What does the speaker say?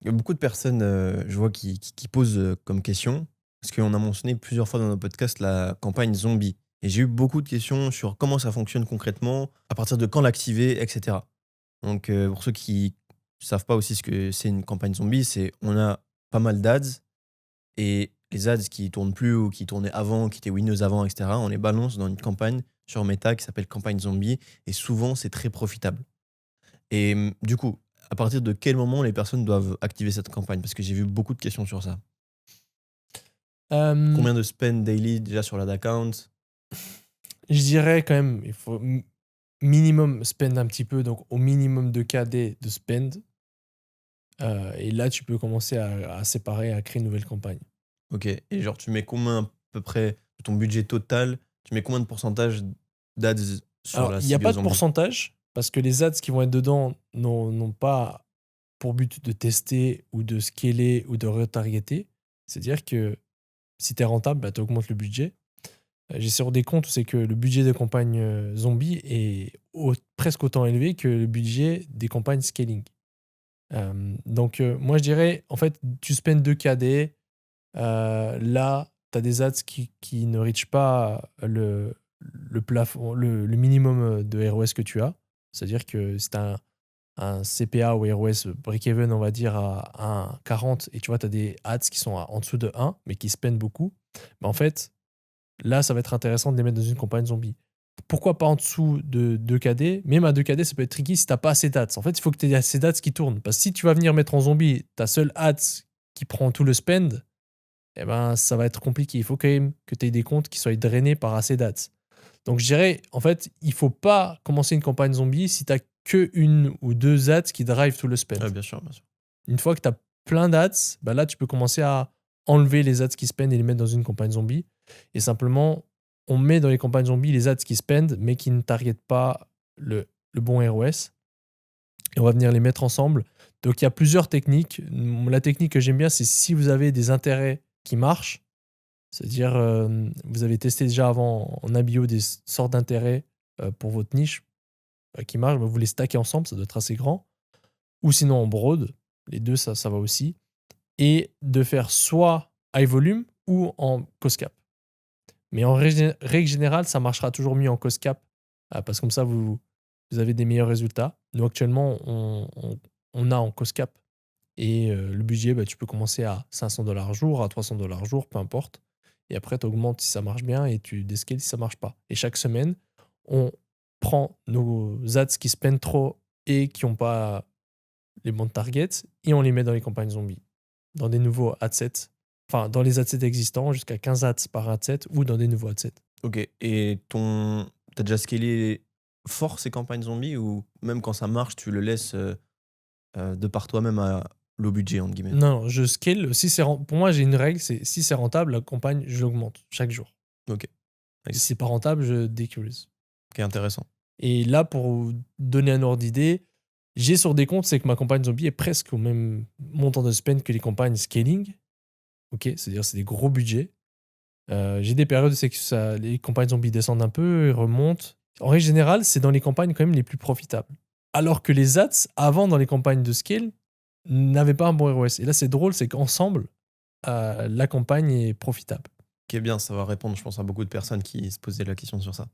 Il y a beaucoup de personnes, je vois qui posent, comme question, parce qu'on a mentionné plusieurs fois dans nos podcasts la campagne zombie et j'ai eu beaucoup de questions sur comment ça fonctionne concrètement, à partir de quand l'activer et cetera. Donc, pour ceux qui savent pas aussi ce que c'est une campagne zombie, c'est on a pas mal d'ads et les ads qui tournent plus ou qui tournaient avant, qui étaient winneuses avant et cetera, on les balance dans une campagne sur Meta qui s'appelle campagne zombie et souvent c'est très profitable. Et du coup, à partir de quel moment les personnes doivent activer cette campagne? Parce que j'ai vu beaucoup de questions sur ça. Hem, Combien de spend daily déjà sur l'ad account? je dirais quand même, il faut minimum spend un petit peu, donc au minimum de KD de spend, et là, tu peux commencer à séparer, à créer une nouvelle campagne. OK, et genre tu mets combien à peu près de ton budget total? Tu mets combien de pourcentage d'ads sur Alors, la il y a cible pas de zombie? pourcentage parce que les ads qui vont être dedans n'ont pas pour but de tester ou de scaler ou de retargeter. C'est-à-dire que si tu es rentable, bah, tu augmentes le budget. J'ai sur des comptes où c'est que le budget des campagnes, zombies est presque autant élevé que le budget des campagnes scaling. Donc moi je dirais, en fait, tu spends 2 KD, là, tu as des ads qui ne reach pas le plafond, le minimum, de ROS que tu as. C'est-à-dire que si tu as un CPA ou ROS break-even, on va dire, à 40 et tu vois, tu as des ads qui sont en dessous de 1 mais qui spendent beaucoup, bah, en fait, là, ça va être intéressant de les mettre dans une campagne zombie. Pourquoi pas en dessous de 2 KD? Même à 2 KD, ça peut être tricky si tu as pas assez d'ads. En fait, il faut que tu aies assez d'ads qui tournent. Parce que si tu vas venir mettre en zombie ta seule ads qui prend tout le spend, eh ben, ça va être compliqué. Il faut quand même que tu aies des comptes qui soient drainés par assez d'ads. Donc, je dirais, en fait, il faut pas commencer une campagne zombie si tu as que une ou 2 ads qui drive tout le spend. Ouais, bien sûr, bien sûr. Une fois que tu as plein d'ads, bah là, tu peux commencer à enlever les ads qui spend et les mettre dans une campagne zombie. Et simplement, on met dans les campagnes zombies les ads qui spend, mais qui ne targetent pas le bon ROS. Et on va venir les mettre ensemble. Donc, il y a plusieurs techniques. La technique que j'aime bien, c'est si vous avez des intérêts qui marchent, c'est-à-dire vous avez testé déjà avant en ABO des sortes d'intérêts pour votre niche qui marchent, bah, vous les stackez ensemble, ça doit être assez grand. Ou sinon en broad, les deux, ça va aussi. Et de faire soit high volume ou en cost cap. Mais en règle générale, ça marchera toujours mieux en cost cap parce que comme ça, vous avez des meilleurs résultats. Nous, actuellement, on a en cost cap et le budget, bah, tu peux commencer à 500 $ jour, à 300 $ jour, peu importe. Et après, tu augmentes si ça marche bien et tu descales si ça marche pas. Et chaque semaine, on prend nos ads qui spendent trop et qui n'ont pas les bons targets et on les met dans les campagnes zombies dans des nouveaux adsets, enfin dans les adsets existants jusqu'à 15 ads par adset ou dans des nouveaux adsets. OK, et t'as déjà scalé fort ces campagnes zombies ou même quand ça marche, tu le laisses, de par toi-même à «low budget» entre guillemets? Non, non, je scale si c'est pour moi, j'ai une règle, c'est si c'est rentable, la campagne, je l'augmente chaque jour. OK, Si nice. c'est pas rentable, je décuse. OK, intéressant. Et là, pour vous donner un ordre d'idée, j'ai sur des comptes, c'est que ma campagne zombie est presque au même montant de spend que les campagnes scaling. OK, c'est-à-dire c'est des gros budgets. J'ai des périodes où c'est que les campagnes zombies descendent un peu et remontent. En règle générale, c'est dans les campagnes quand même les plus profitables. Alors que les ads, avant dans les campagnes de scale, n'avaient pas un bon ROS. Et là, c'est drôle, c'est qu'ensemble, la campagne est profitable. OK, bien, ça va répondre, je pense, à beaucoup de personnes qui se posaient la question sur ça.